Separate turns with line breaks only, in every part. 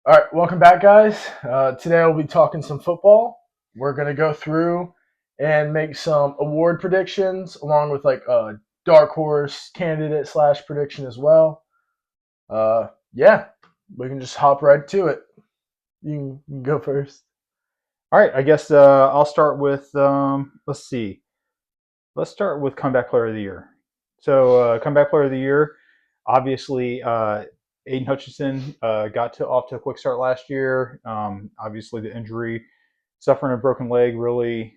All right, welcome back, guys. Today we'll be talking some football. We're gonna go through and make some award predictions, along with like a dark horse candidate slash prediction as well. Yeah, we can just hop right to it. You can go first.
All right, I guess I'll start with let's see. Let's start with comeback player of the year. So comeback player of the year, obviously Aiden Hutchinson got to off to a quick start last year. Obviously the injury, suffering a broken leg, really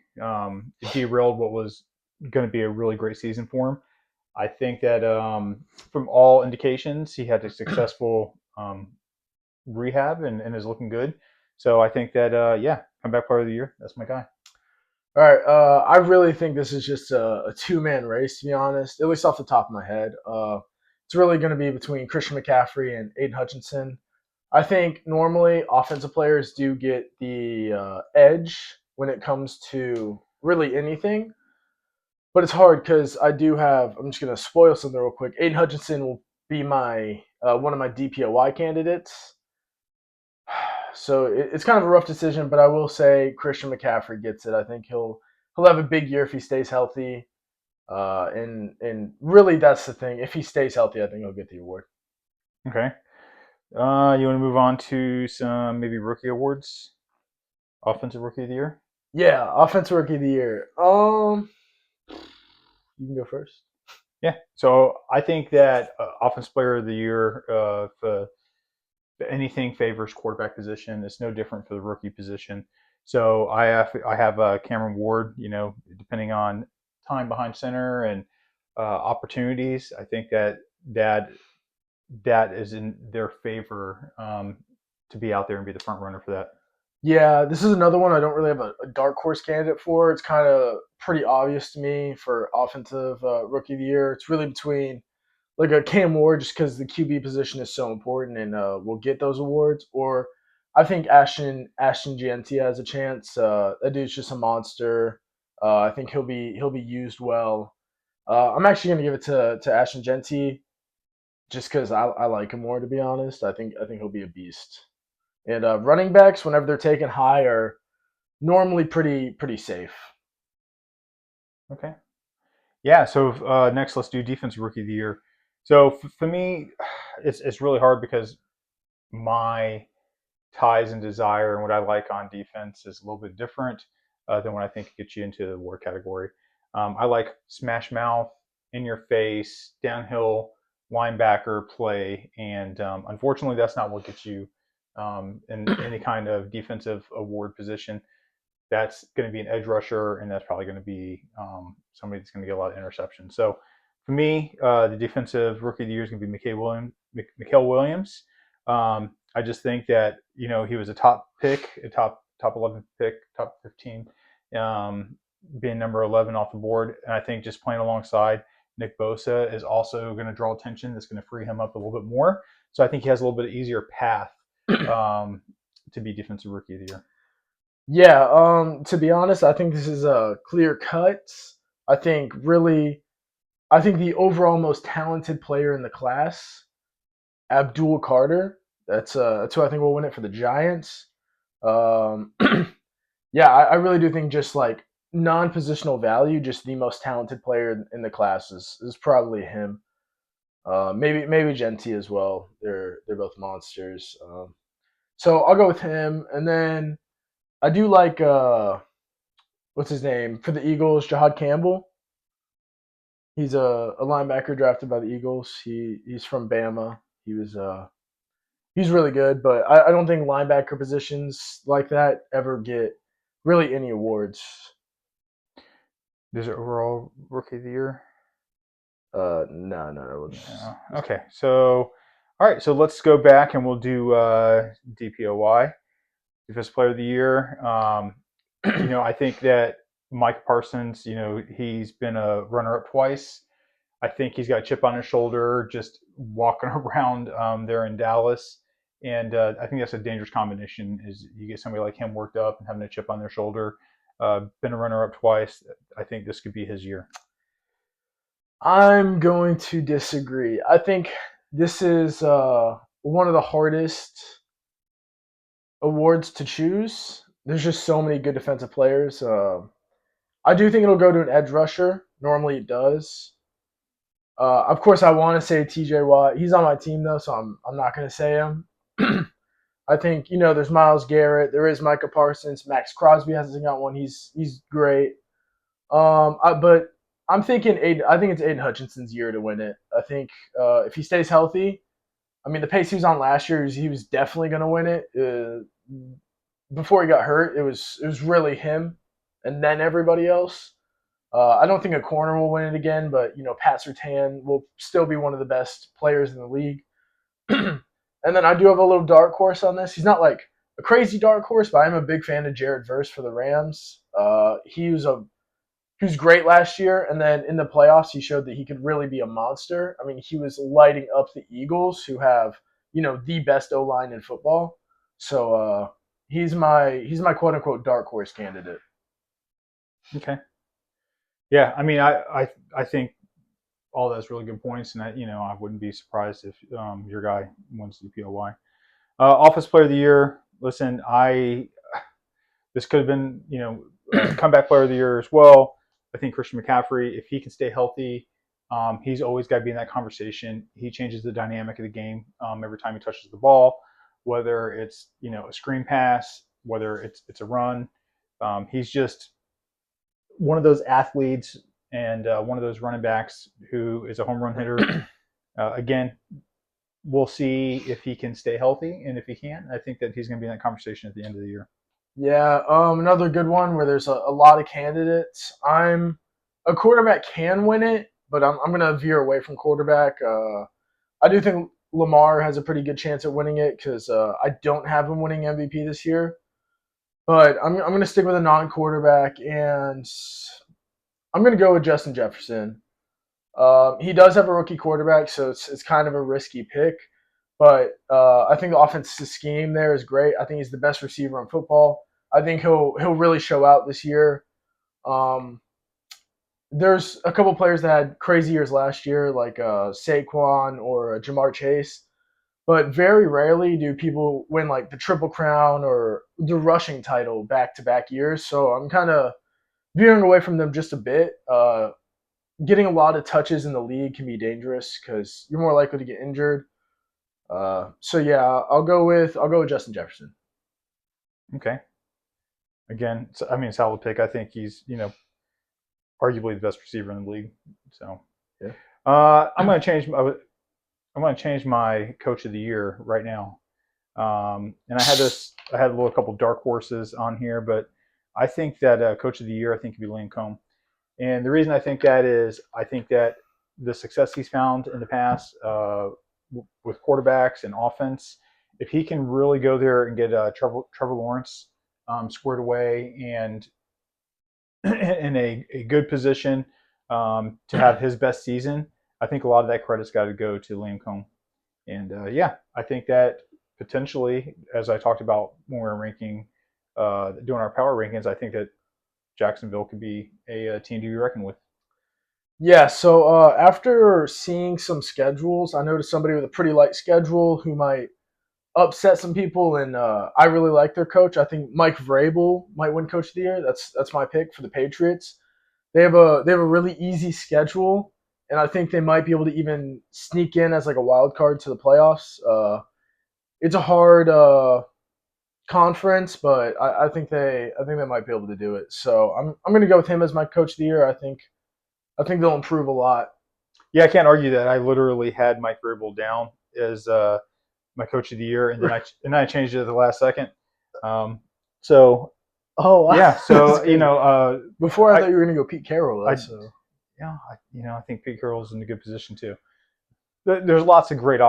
derailed what was going to be a really great season for him. I think that from all indications, he had a successful rehab and is looking good. So I think that yeah, comeback player of the year. That's my guy.
All right, I really think this is just a two-man race, to be honest. At least off the top of my head, it's really going to be between Christian McCaffrey and Aiden Hutchinson. I think normally offensive players do get the edge when it comes to really anything, but it's hard because I do have. I'm just gonna spoil something real quick. Aiden Hutchinson will be my one of my DPOY candidates, so it's kind of a rough decision. But I will say Christian McCaffrey gets it. I think he'll have a big year if he stays healthy. And really that's the thing. If he stays healthy, I think he'll get the award.
Okay. You want to move on to some maybe rookie awards? Offensive rookie of the year?
Yeah, offensive rookie of the year. You can go first.
Yeah. So I think that offensive player of the year, if anything favors quarterback position, it's no different for the rookie position. So I have Cameron Ward. Depending on time behind center and opportunities, I think that that is in their favor to be out there and be the front runner for that.
Yeah, this is another one I don't really have a dark horse candidate for. It's kind of pretty obvious to me for offensive rookie of the year. It's really between like a Cam Ward, just because the QB position is so important and we'll get those awards. Or I think Ashton Genty has a chance. That dude's just a monster. I think he'll be used well. I'm actually gonna give it to Ashton Genty just because I like him more. To be honest, I think he'll be a beast. And running backs, whenever they're taken high, are normally pretty safe.
Okay. Yeah. So next, let's do defensive rookie of the year. So for me, it's really hard because my ties and desire and what I like on defense is a little bit different than what I think gets you into the war category. I like smash mouth, in your face, downhill linebacker play, and unfortunately, that's not what gets you in any kind of defensive award position. That's going to be an edge rusher, and that's probably going to be somebody that's going to get a lot of interceptions. So for me, the defensive rookie of the year is going to be Mikael Williams. I just think that he was a top pick, a top 11 pick, top 15, being number 11 off the board, and I think just playing alongside Nick Bosa is also going to draw attention. That's going to free him up a little bit more. So I think he has a little bit easier path to be defensive rookie of the year.
Yeah, to be honest, I think this is a clear cut. I think really, I think the overall most talented player in the class, Abdul Carter. That's who I think will win it for the Giants. Um, yeah, I really do think just like non-positional value, just the most talented player in the class is probably him. Maybe Genti as well. They're both monsters. So I'll go with him, and then I do like what's his name for the Eagles, Jahad Campbell. He's a linebacker drafted by the Eagles. He's from Bama. He's really good, but I don't think linebacker positions like that ever get really any awards.
This is overall rookie of the year.
No.
No. Okay, so all right, so let's go back and we'll do DPOY, Defensive Player of the Year. I think that Mike Parsons, he's been a runner-up twice. I think he's got a chip on his shoulder just walking around there in Dallas, and I think that's a dangerous combination. Is you get somebody like him worked up and having a chip on their shoulder. Been a runner-up twice. I think this could be his year.
I'm going to disagree. I think this is one of the hardest awards to choose, there's just so many good defensive players. I do think it'll go to an edge rusher. Normally it does. Of course, I want to say T.J. Watt. He's on my team though, so I'm not going to say him. I think there's Miles Garrett. There is Micah Parsons. Max Crosby hasn't got one. He's great. But I'm thinking Aiden. I think it's Aiden Hutchinson's year to win it. I think if he stays healthy, I mean the pace he was on last year, he was definitely going to win it. Before he got hurt, it was really him, and then everybody else. I don't think a corner will win it again, but Pat Surtain will still be one of the best players in the league. And then I do have a little dark horse on this. He's not like a crazy dark horse, but I'm a big fan of Jared Verse for the Rams. He was great last year, and then in the playoffs, he showed that he could really be a monster. I mean, he was lighting up the Eagles, who have the best O line in football. So he's my quote unquote dark horse candidate.
Okay. Yeah, I mean, I think all that's really good points, and I wouldn't be surprised if your guy wins the POY. Office Player of the Year. Listen, this could have been comeback Player of the Year as well. I think Christian McCaffrey, if he can stay healthy, he's always got to be in that conversation. He changes the dynamic of the game every time he touches the ball, whether it's a screen pass, whether it's a run. He's just one of those athletes and one of those running backs who is a home run hitter. Again, we'll see if he can stay healthy, and if he can, I think that he's going to be in that conversation at the end of the year.
Yeah, another good one where there's a lot of candidates. A quarterback can win it, but I'm gonna veer away from quarterback. I do think Lamar has a pretty good chance at winning it because I don't have him winning MVP this year. But I'm gonna stick with a non-quarterback, and I'm gonna go with Justin Jefferson. He does have a rookie quarterback, so it's kind of a risky pick. But I think the offensive scheme there is great. I think he's the best receiver in football. I think he'll really show out this year. Um, there's a couple players that had crazy years last year, like Saquon or Jamar Chase, but very rarely do people win like the Triple Crown or the rushing title back to back years. So I'm kind of veering away from them just a bit. Getting a lot of touches in the league can be dangerous because you're more likely to get injured. So yeah, I'll go with Justin Jefferson.
Okay. Again, I mean, solid pick. I think he's arguably the best receiver in the league. So
Yeah.
I'm going to change. I'm going to change my coach of the year right now. And I had this. I had a little couple dark horses on here, but I think that coach of the year, I think, could be Liam Cohn. And the reason I think that is, I think that the success he's found in the past with quarterbacks and offense, if he can really go there and get Trevor Lawrence squared away and in a good position to have his best season, I think a lot of that credit's got to go to Liam Cohn. And yeah, I think that potentially, as I talked about when we were doing our power rankings, I think that Jacksonville could be a team to be reckoned with.
Yeah, so after seeing some schedules, I noticed somebody with a pretty light schedule who might upset some people, and I really like their coach. I think Mike Vrabel might win Coach of the Year. That's my pick for the Patriots. They have a really easy schedule, and I think they might be able to even sneak in as like a wild card to the playoffs. It's a hard conference, but I think they might be able to do it. So I'm going to go with him as my Coach of the Year. I think they'll improve a lot.
Yeah, I can't argue that. I literally had Mike Vrabel down as my coach of the year, and then I changed it at the last second. So
Oh, wow.
yeah, so
Before I
I
thought you were going to go Pete Carroll.
I
So
yeah, I think Pete Carroll's in a good position too. There's lots of great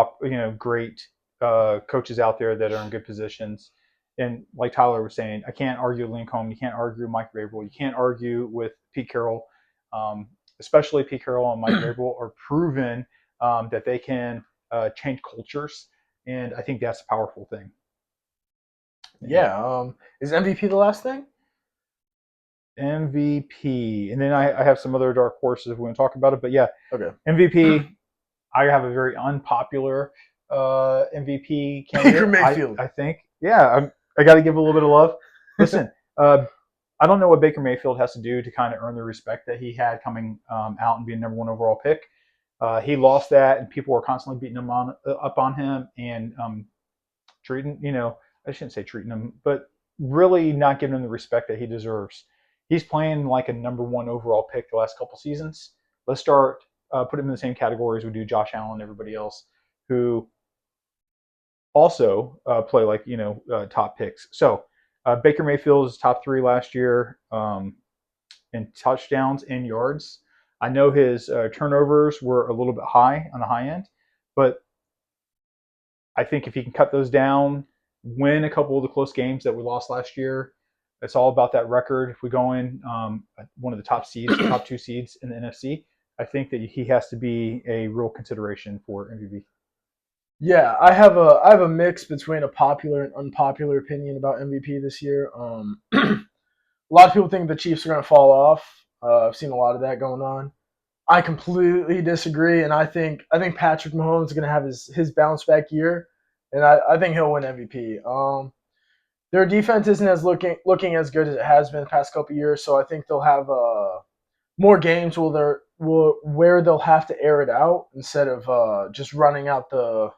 coaches out there that are in good positions. And like Tyler was saying, I can't argue with Lincoln. You can't argue with Mike Vrabel. You can't argue with Pete Carroll. Um, Especially Pete Carroll and Mike Vrabel are proven that they can change cultures, and I think that's a powerful thing.
yeah, is MVP the last thing?
MVP, and then I have some other dark horses if we want to talk about it. But yeah,
Okay.
MVP. I have a very unpopular MVP
Baker
candidate.
Mayfield.
I think. Yeah, I got to give a little bit of love. Listen, I don't know what Baker Mayfield has to do to kind of earn the respect that he had coming out and being number one overall pick. He lost that, and people were constantly beating him up on him and treating, I shouldn't say treating him, but really not giving him the respect that he deserves. He's playing like a number one overall pick the last couple seasons. Let's start put him in the same category as we do Josh Allen and everybody else who also play like top picks. So Baker Mayfield is top three last year in touchdowns and yards. I know his turnovers were a little bit high on the high end, but I think if he can cut those down, win a couple of the close games that we lost last year, it's all about that record. If we go in one of the top seeds, top two seeds in the NFC, I think that he has to be a real consideration for MVP.
Yeah, I have a mix between a popular and unpopular opinion about MVP this year. A lot of people think the Chiefs are going to fall off. I've seen a lot of that going on. I completely disagree, and I think Patrick Mahomes is going to have his bounce back year, and I think he'll win MVP. Their defense isn't as looking as good as it has been the past couple years, so I think they'll have more games where they'll have to air it out instead of just running out the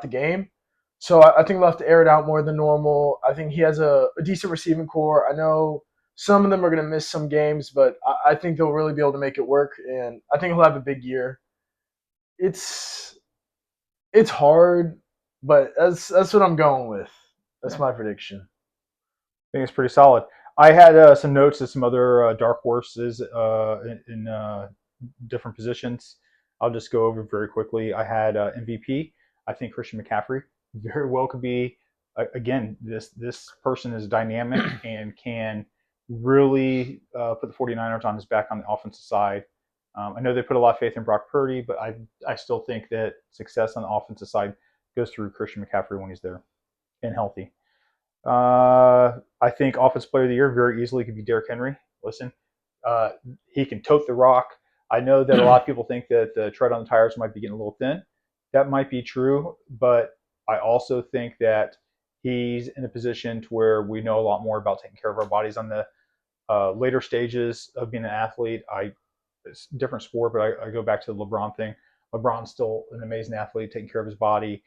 game. So I think they'll have to air it out more than normal. I think he has a decent receiving core. I know some of them are going to miss some games, but I think they'll really be able to make it work, and I think he'll have a big year. It's it's hard, but that's what I'm going with. That's
Yeah,
my prediction.
I think it's pretty solid. I had some notes of some other dark horses in different positions. I'll just go over very quickly. I had MVP. I think Christian McCaffrey very well could be. Again, this person is dynamic and can really put the 49ers on his back on the offensive side. I know they put a lot of faith in Brock Purdy, but I still think that success on the offensive side goes through Christian McCaffrey when he's there and healthy. I think Offensive Player of the Year very easily could be Derrick Henry. Listen, uh, he can tote the rock. I know that a lot of people think that the tread on the tires might be getting a little thin. That might be true, but I also think that he's in a position to where we know a lot more about taking care of our bodies on the later stages of being an athlete. It's a different sport, but I go back to the LeBron thing. LeBron's still an amazing athlete, taking care of his body.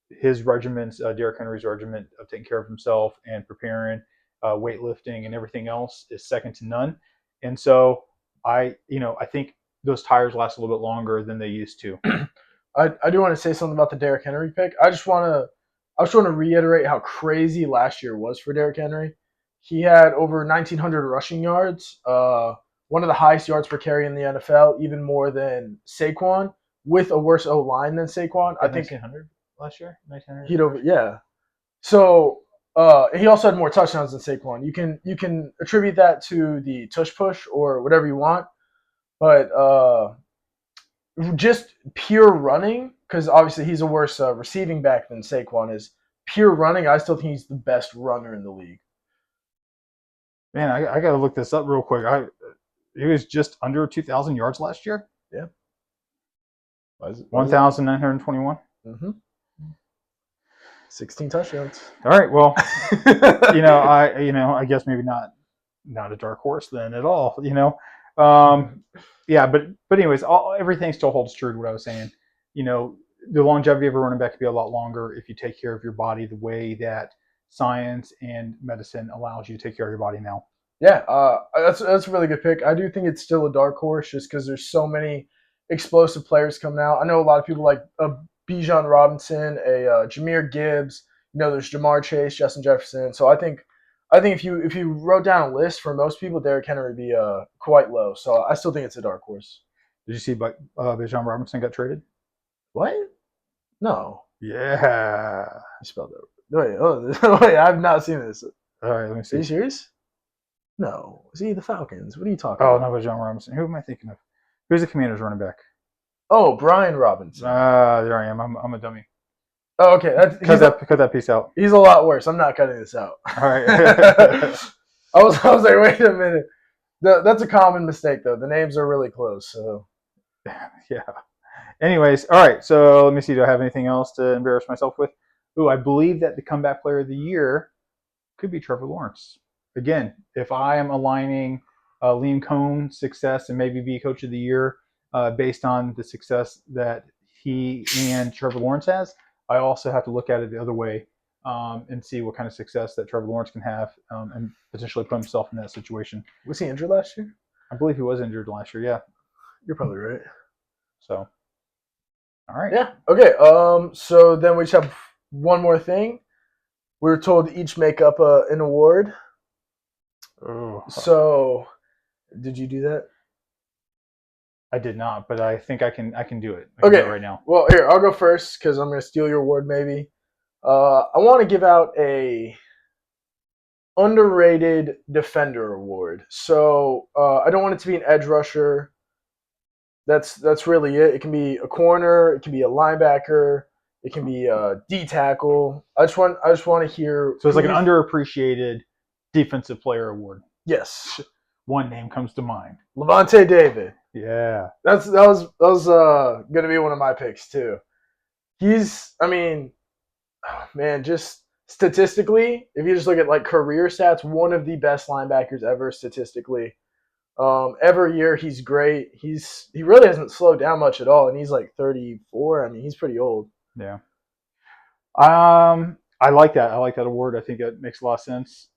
His regiments, Derrick Henry's regiment of taking care of himself and preparing, weightlifting and everything else is second to none. And so I think those tires last a little bit longer than they used to.
I do want to say something about the Derrick Henry pick. I just want to reiterate how crazy last year was for Derrick Henry. He had over 1,900 rushing yards, one of the highest yards per carry in the NFL, even more than Saquon, with a worse O line than Saquon. I
At
think
1900 last year, 1900
he'd over
rushing.
yeah. So he also had more touchdowns than Saquon. You can attribute that to the tush push or whatever you want, but just pure running, because obviously he's a worse receiving back than Saquon is. Pure running, I still think he's the best runner in the league.
Man, I got to look this up real quick. He was just under 2,000 yards last year.
Yeah. Why is it?
1,921.
Mm-hmm. 16 touchdowns.
All right. Well, I guess maybe not a dark horse then at all. Yeah, but anyways, everything still holds true to what I was saying. You know, the longevity of a running back could be a lot longer if you take care of your body the way that science and medicine allows you to take care of your body now.
Yeah, that's a really good pick. I do think it's still a dark horse just because there's so many explosive players coming out. I know a lot of people like Bijan Robinson, Jameer Gibbs. There's Jamar Chase, Justin Jefferson. So I think if you wrote down a list for most people, Derrick Henry would be quite low. So I still think it's a dark horse.
Did you see? But Bijan Robinson got traded.
What? No,
Yeah.
you spelled it. Wait, wait, I've not seen this.
All right. Let me
Are you
see.
serious? No. See the Falcons. What are you talking
Oh,
about?
no, Bijan Robinson. Who am I thinking of? Who's the Commanders running back?
Oh, Brian Robinson.
There I am. I'm a dummy.
Oh, okay.
Cut that piece out.
He's a lot worse. I'm not cutting this out.
All right.
I was like, wait a minute. That's a common mistake though. The names are really close. So
Yeah. Anyways, all right. So let me see. Do I have anything else to embarrass myself with? Ooh, I believe that the comeback player of the year could be Trevor Lawrence. Again, if I am aligning Liam Cohn's success and maybe be coach of the year based on the success that he and Trevor Lawrence has, I also have to look at it the other way and see what kind of success that Trevor Lawrence can have and potentially put himself in that situation.
Was he injured last year?
I believe he was injured last year. Yeah.
You're probably right.
So, all right.
Yeah. Okay. So then we just have one more thing. We were told to each make up an award.
Oh,
So, did you do that?
I did not, but I think I can do it. I can
Okay.
do it right now.
Well, here I'll go first because I'm going to steal your award. Maybe. I want to give out a underrated defender award. So I don't want it to be an edge rusher. That's really it. It can be a corner. It can be a linebacker. It can be a D tackle. I just want to hear.
So it's like an underappreciated defensive player award.
Yes.
One name comes to mind.
Levante David.
Yeah.
That was gonna be one of my picks too. I mean, oh, man, just statistically, if you just look at like career stats, one of the best linebackers ever statistically. Every year he's great. He really hasn't slowed down much at all, and he's like 34. I mean, he's pretty old.
Yeah. I like that. I like that award. I think it makes a lot of sense.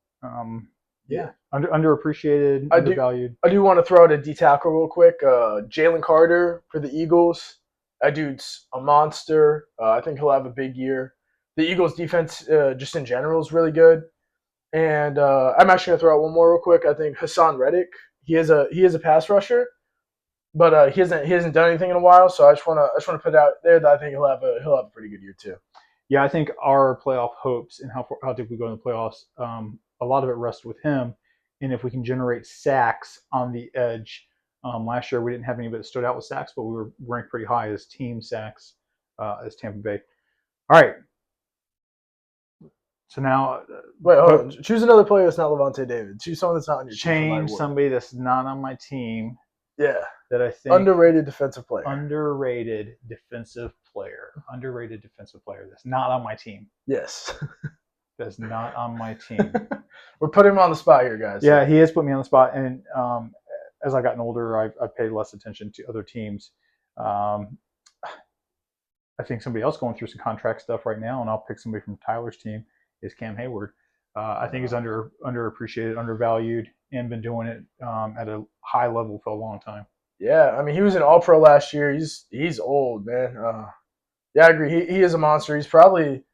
Yeah. Underappreciated, undervalued.
I do want to throw out a D tackle real quick. Jalen Carter for the Eagles. That dude's a monster. I think he'll have a big year. The Eagles' defense, just in general, is really good. And I'm actually gonna throw out one more real quick. I think Hassan Reddick. He is a pass rusher, but he hasn't done anything in a while. So I just wanna put it out there that I think he'll have a pretty good year too.
Yeah, I think our playoff hopes and how deep we go in the playoffs, a lot of it rests with him. And if we can generate sacks on the edge, last year we didn't have anybody that stood out with sacks, but we were ranked pretty high as team sacks as Tampa Bay. All right. So now,
wait, hold on. Choose another player that's not Levante David. Choose someone that's not on your
team.
Change
somebody that's not on my team.
Yeah.
That I think
underrated defensive player.
Underrated defensive player. Underrated defensive player that's not on my team.
Yes.
That's not on my team.
We're putting him on the spot here, guys.
Yeah, he has put me on the spot, and as I've gotten older, I've paid less attention to other teams. I think somebody else going through some contract stuff right now, and I'll pick somebody from Tyler's team, is Cam Hayward. I think he's underappreciated, undervalued, and been doing it at a high level for a long time.
Yeah, I mean, he was an All-Pro last year. He's old, man. Yeah, I agree. He is a monster. He's probably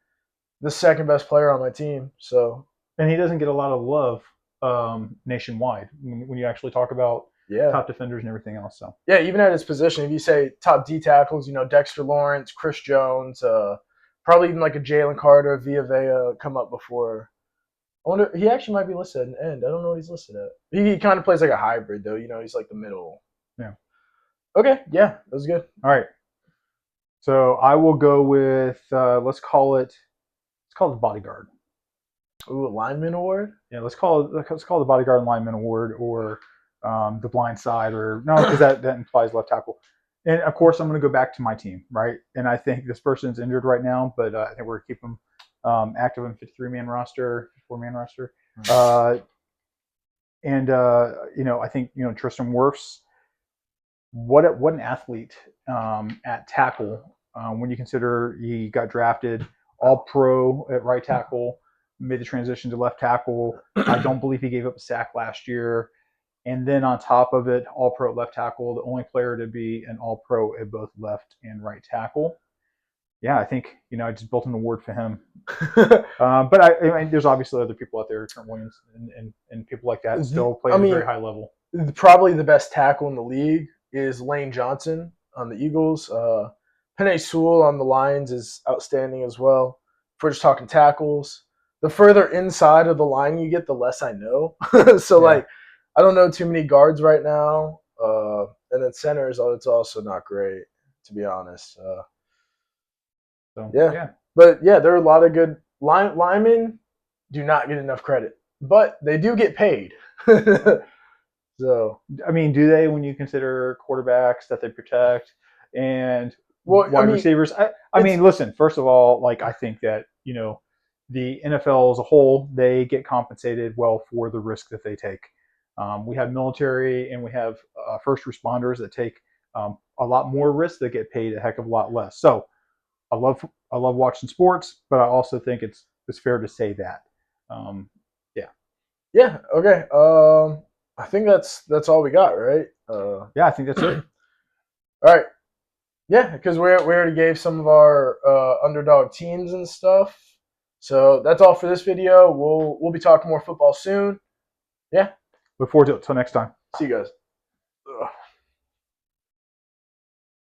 the second best player on my team. So,
and he doesn't get a lot of love nationwide when you actually talk about top defenders and everything else. So
yeah, even at his position, if you say top D tackles, Dexter Lawrence, Chris Jones, probably even like a Jalen Carter, Villa come up before. I wonder, he actually might be listed at an end. I don't know what he's listed at. He kind of plays like a hybrid though. He's like the middle.
Yeah.
Okay. Yeah, that was good.
All right. So I will go with let's call it the bodyguard.
Ooh, a lineman award.
Yeah, let's call it the bodyguard and lineman award, or the blind side, or no, because that implies left tackle. And of course, I'm going to go back to my team, right? And I think this person's injured right now, but I think we're going to keep him active in 53-man roster, 54-man roster. I think Tristan Wirfs. What an athlete at tackle when you consider he got drafted All-Pro at right tackle, made the transition to left tackle. I don't believe he gave up a sack last year. And then on top of it, All-Pro at left tackle, the only player to be an All-Pro at both left and right tackle. Yeah, I think I just built an award for him. But I mean, there's obviously other people out there, Trent Williams and people like that, still play at a very high level.
Probably the best tackle in the league is Lane Johnson on the Eagles. Penei Sewell on the Lions is outstanding as well. If we're just talking tackles, the further inside of the line you get, the less I know. So I don't know too many guards right now. And then centers, it's also not great, to be honest. But there are a lot of good linemen. Do not get enough credit, but they do get paid. So
I mean, do they when you consider quarterbacks that they protect and wide receivers? I mean, listen. First of all, I think that the NFL as a whole, they get compensated well for the risk that they take. We have military and we have first responders that take a lot more risk that get paid a heck of a lot less. So I love watching sports, but I also think it's fair to say that. Yeah,
Yeah. Okay. I think that's all we got, right?
yeah, I think that's it.
All right. Yeah, because we already gave some of our underdog teams and stuff. So that's all for this video. We'll be talking more football soon. Yeah.
Look forward to it. Till next time.
See you guys.